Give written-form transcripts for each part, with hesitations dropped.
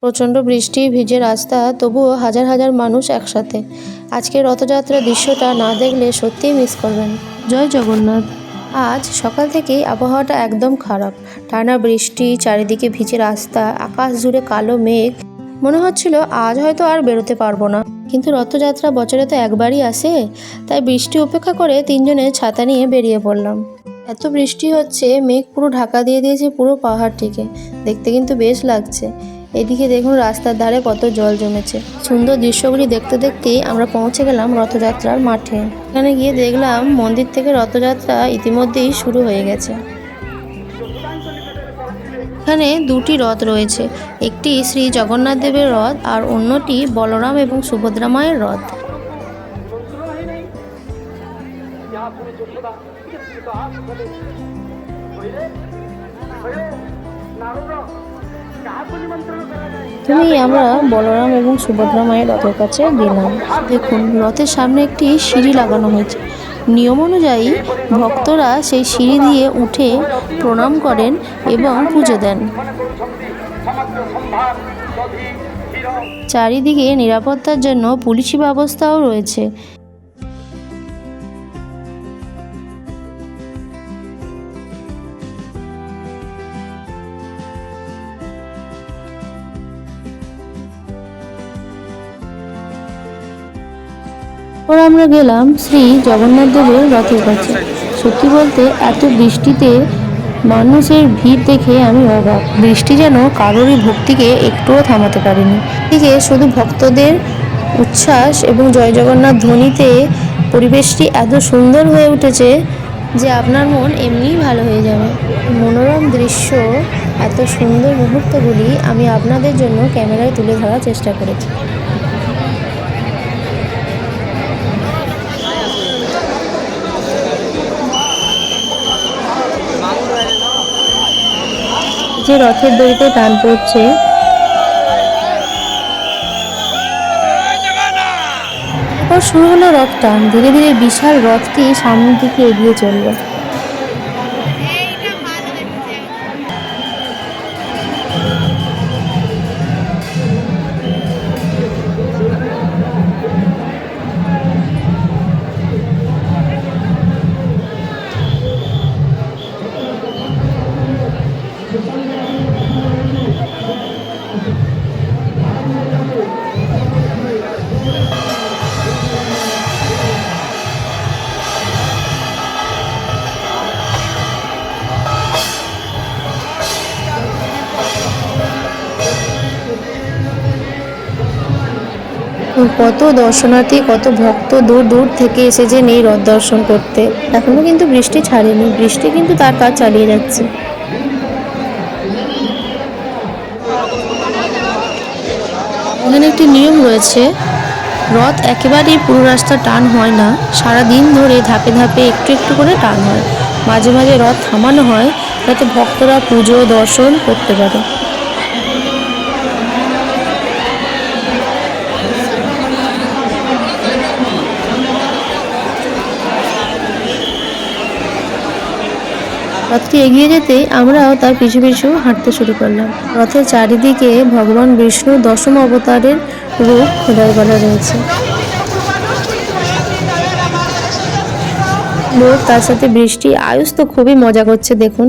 প্রচণ্ড বৃষ্টি, ভিজে রাস্তা, তবুও হাজার হাজার মানুষ একসাথে। আজকের রথযাত্রার দৃশ্যটা না দেখলে সত্যিই মিস করবেন। জয় জগন্নাথ। আজ সকাল থেকেই আবহাওয়াটা একদম খারাপ। টানা বৃষ্টি, চারিদিকে ভিজে রাস্তা, আকাশ জুড়ে কালো মেঘ। মনে হচ্ছিল আজ হয়তো আর বেরোতে পারবো না। কিন্তু রথযাত্রা বছরে তো একবারই আসে, তাই বৃষ্টি উপেক্ষা করে তিনজনে ছাতা নিয়ে বেরিয়ে পড়লাম। এত বৃষ্টি হচ্ছে, মেঘ পুরো ঢাকা দিয়ে দিয়েছে পুরো পাহাড়টিকে। দেখতে কিন্তু বেশ লাগছে। এদিকে দেখুন রাস্তার ধারে কত জল জমেছে। সুন্দর দৃশ্যগুলি দেখতে দেখতেই আমরা পৌঁছে গেলাম রথযাত্রার মাঠে। এখানে গিয়ে দেখলাম মন্দির থেকে রথযাত্রা ইতিমধ্যেই শুরু হয়ে গেছে। এখানে দুটি রথ রয়েছে, একটি শ্রী জগন্নাথ দেবের রথ আর অন্যটি বলরাম এবং সুভদ্রা মায়ের রথ। আমরা বলরাম এবং সুভদ্রা মায়ের রথের কাছে গেলাম। দেখুন রথের সামনে একটি সিঁড়ি লাগানো হয়েছে। নিয়ম অনুযায়ী ভক্তরা সেই সিঁড়ি দিয়ে উঠে প্রণাম করেন এবং পুজো দেন। চারিদিকে নিরাপত্তার জন্য পুলিশি ব্যবস্থাও রয়েছে। আমরা গেলাম শ্রী জগন্নাথ দেবের রথের কাছে। সত্যি বলতে এত বৃষ্টিতে মানুষের ভিড় দেখে আমি অবাক। বৃষ্টি যেন কারোরই ভক্তিকে একটুও থামাতে পারেনি। এদিকে শুধু ভক্তদের উচ্ছ্বাস এবং জয় জগন্নাথ ধ্বনিতে পরিবেশটি এত সুন্দর হয়ে উঠেছে যে আপনার মন এমনিই ভালো হয়ে যাবে। মনোরম দৃশ্য, এত সুন্দর মুহূর্তগুলি আমি আপনাদের জন্য ক্যামেরায় তুলে ধরার চেষ্টা করেছি। যে রথের দড়িতে টান পড়ছে, এরপর শুরু হলো রথ টান। ধীরে ধীরে বিশাল রথটি সামনের দিকে এগিয়ে চলল। কত দর্শনার্থী, কত ভক্ত দূর দূর থেকে এসেছেন এই রথ দর্শন করতে। এখনো কিন্তু বৃষ্টি ছাড়েনি, বৃষ্টি কিন্তু তার কাজ চালিয়ে যাচ্ছে। এখানে একটি নিয়ম রয়েছে, রথ একেবারেই পুরো রাস্তা টান হয় না, সারা দিন ধরে ধাপে ধাপে একটু একটু করে টান হয়। মাঝে মাঝে রথ থামানো হয় যাতে ভক্তরা পুজো দর্শন করতে পারে। রথটি এগিয়ে যেতে আমরাও তার পিছু পিছু হাঁটতে শুরু করলাম। রথের চারিদিকে ভগবান বিষ্ণুর দশম অবতারের রূপ খোদাই করা রয়েছে। লোক, তার সাথে বৃষ্টি, আয়ুষ তো খুবই মজা করছে দেখুন।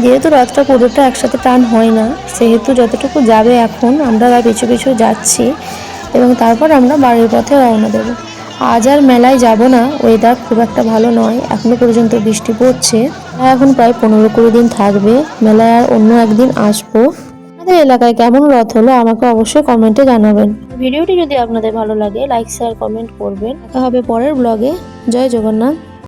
যেহেতু রথটা পুরোটা একসাথে টান হয় না, সেহেতু যতটুকু যাবে এখন আমরা তার পিছু পিছু যাচ্ছি এবং তারপর আমরা বাড়ির পথে রওনা দেবো। আজ আর মেলায় যাব না, ওয়েদার খুব একটা ভালো নয়, এখনো পর্যন্ত বৃষ্টি পড়ছে। এখন প্রায় 15-20 দিন থাকবে, মেলায় আর অন্য একদিন আসবো। আমাদের এলাকায় কেমন রথ হলো আমাকে অবশ্যই কমেন্টে জানাবেন। ভিডিওটি যদি আপনাদের ভালো লাগে লাইক শেয়ার কমেন্ট করবেন। দেখা হবে পরের ব্লগে। জয় জগন্নাথ।